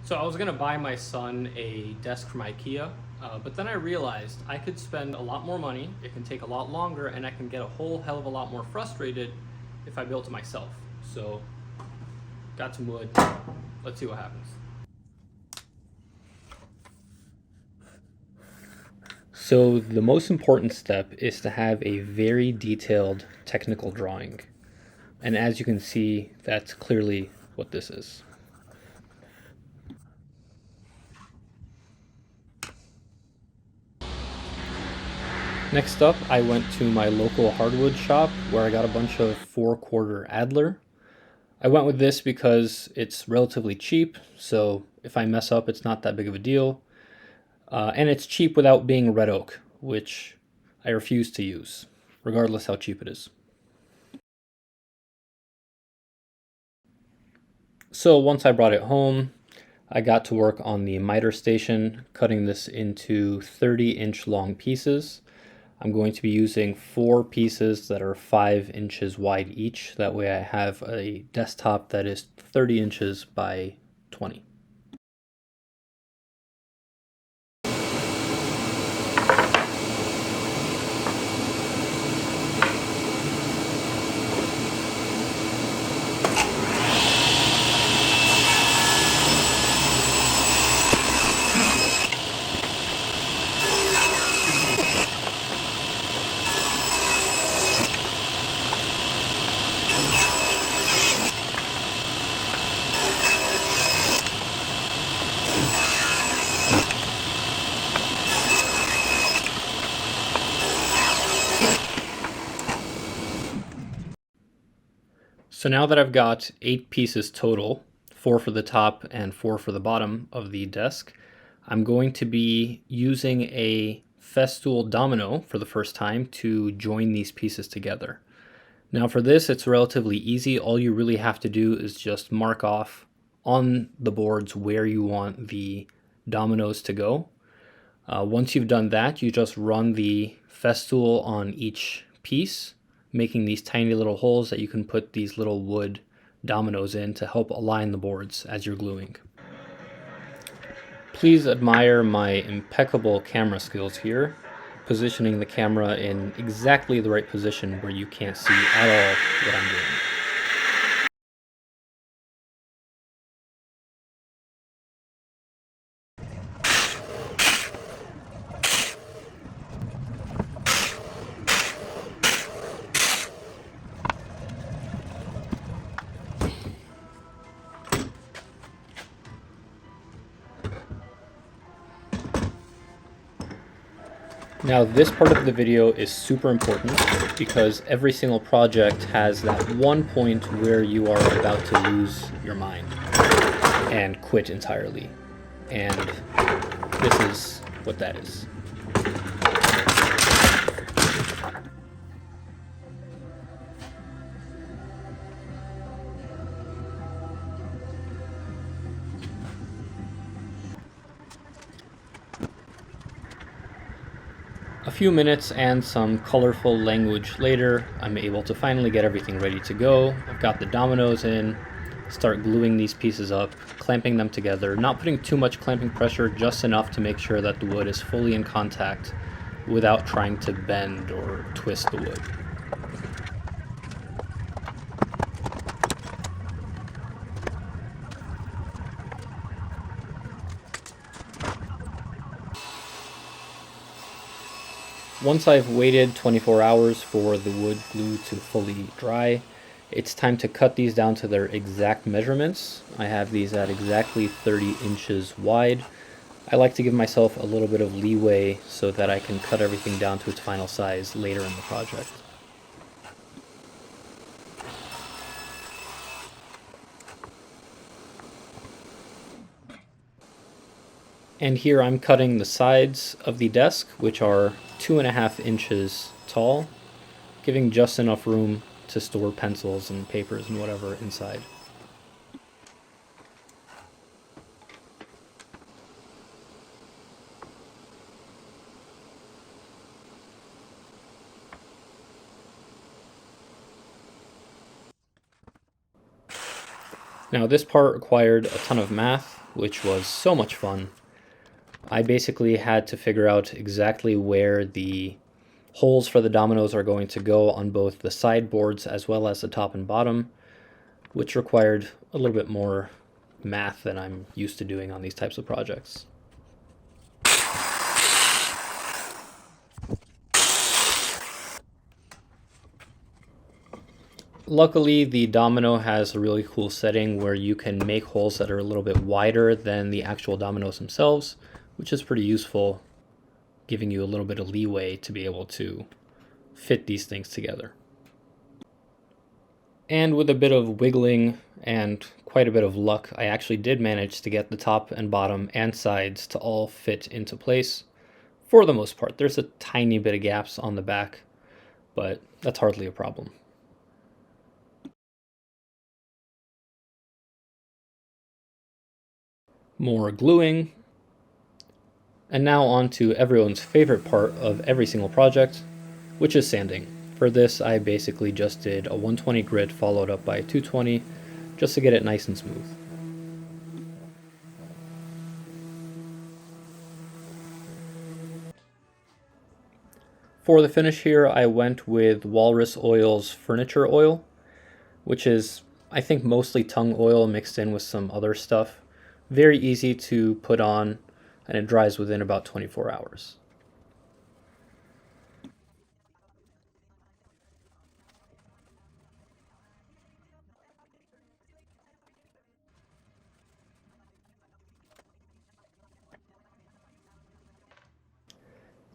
So I was gonna buy my son a desk from IKEA, but then I realized I could spend a lot more money, it can take a lot longer, and I can get a whole hell of a lot more frustrated if I built it myself. So, got some wood, let's see what happens. So the most important step is to have a very detailed technical drawing. And as you can see, that's clearly what this is. Next up, I went to my local hardwood shop where I got a bunch of 4/4 Adler. I went with this because it's relatively cheap, so if I mess up, it's not that big of a deal. And it's cheap without being red oak, which I refuse to use, regardless how cheap it is. So once I brought it home, I got to work on the miter station, cutting this into 30-inch long pieces. I'm going to be using 4 pieces that are 5 inches wide each. That way I have a desktop that is 30 inches by 20. So now that I've got 8 pieces total, 4 for the top and 4 for the bottom of the desk, I'm going to be using a Festool domino for the first time to join these pieces together. Now for this, it's relatively easy. All you really have to do is just mark off on the boards where you want the dominoes to go. Once you've done that, you just run the Festool on each piece, making these tiny little holes that you can put these little wood dominoes in to help align the boards as you're gluing. Please admire my impeccable camera skills here, positioning the camera in exactly the right position where you can't see at all what I'm doing. Now this part of the video is super important because every single project has that one point where you are about to lose your mind and quit entirely. And this is what that is. A few minutes and some colorful language later, I'm able to finally get everything ready to go. I've got the dominoes in, start gluing these pieces up, clamping them together, not putting too much clamping pressure, just enough to make sure that the wood is fully in contact without trying to bend or twist the wood. Once I've waited 24 hours for the wood glue to fully dry, it's time to cut these down to their exact measurements. I have these at exactly 30 inches wide. I like to give myself a little bit of leeway so that I can cut everything down to its final size later in the project. And here I'm cutting the sides of the desk, which are 2.5 inches tall, giving just enough room to store pencils and papers and whatever inside. Now this part required a ton of math. which was so much fun. I basically had to figure out exactly where the holes for the dominoes are going to go on both the sideboards as well as the top and bottom, which required a little bit more math than I'm used to doing on these types of projects. Luckily, the domino has a really cool setting where you can make holes that are a little bit wider than the actual dominoes themselves, which is pretty useful, giving you a little bit of leeway to be able to fit these things together. And with a bit of wiggling and quite a bit of luck, I actually did manage to get the top and bottom and sides to all fit into place for the most part. There's a tiny bit of gaps on the back, but that's hardly a problem. More gluing. And now on to everyone's favorite part of every single project, which is sanding. For this, I basically just did a 120 grit followed up by a 220 just to get it nice and smooth. For the finish here, I went with Walrus Oil's Furniture Oil, which is, I think, mostly tung oil mixed in with some other stuff. Very easy to put on, and it dries within about 24 hours.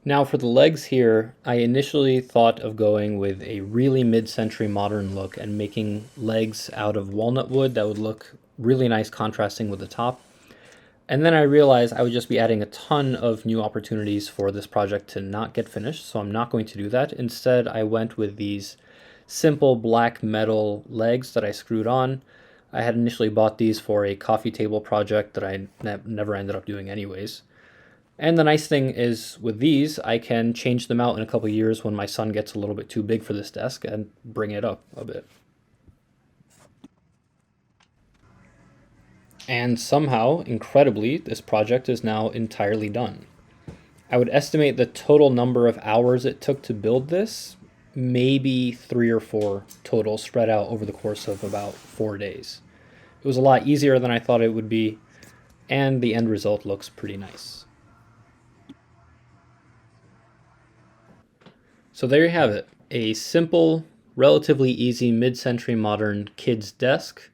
Now for the legs here, I initially thought of going with a really mid-century modern look and making legs out of walnut wood that would look really nice contrasting with the top. And then I realized I would just be adding a ton of new opportunities for this project to not get finished, so I'm not going to do that. Instead, I went with these simple black metal legs that I screwed on. I had initially bought these for a coffee table project that I never ended up doing anyways. And the nice thing is with these, I can change them out in a couple years when my son gets a little bit too big for this desk and bring it up a bit. And somehow, incredibly, this project is now entirely done. I would estimate the total number of hours it took to build this, maybe 3 or 4 total, spread out over the course of about 4 days. It was a lot easier than I thought it would be, and the end result looks pretty nice. So there you have it, a simple, relatively easy mid-century modern kids desk.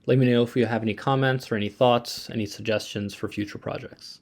Let me know if you have any comments or any thoughts, any suggestions for future projects.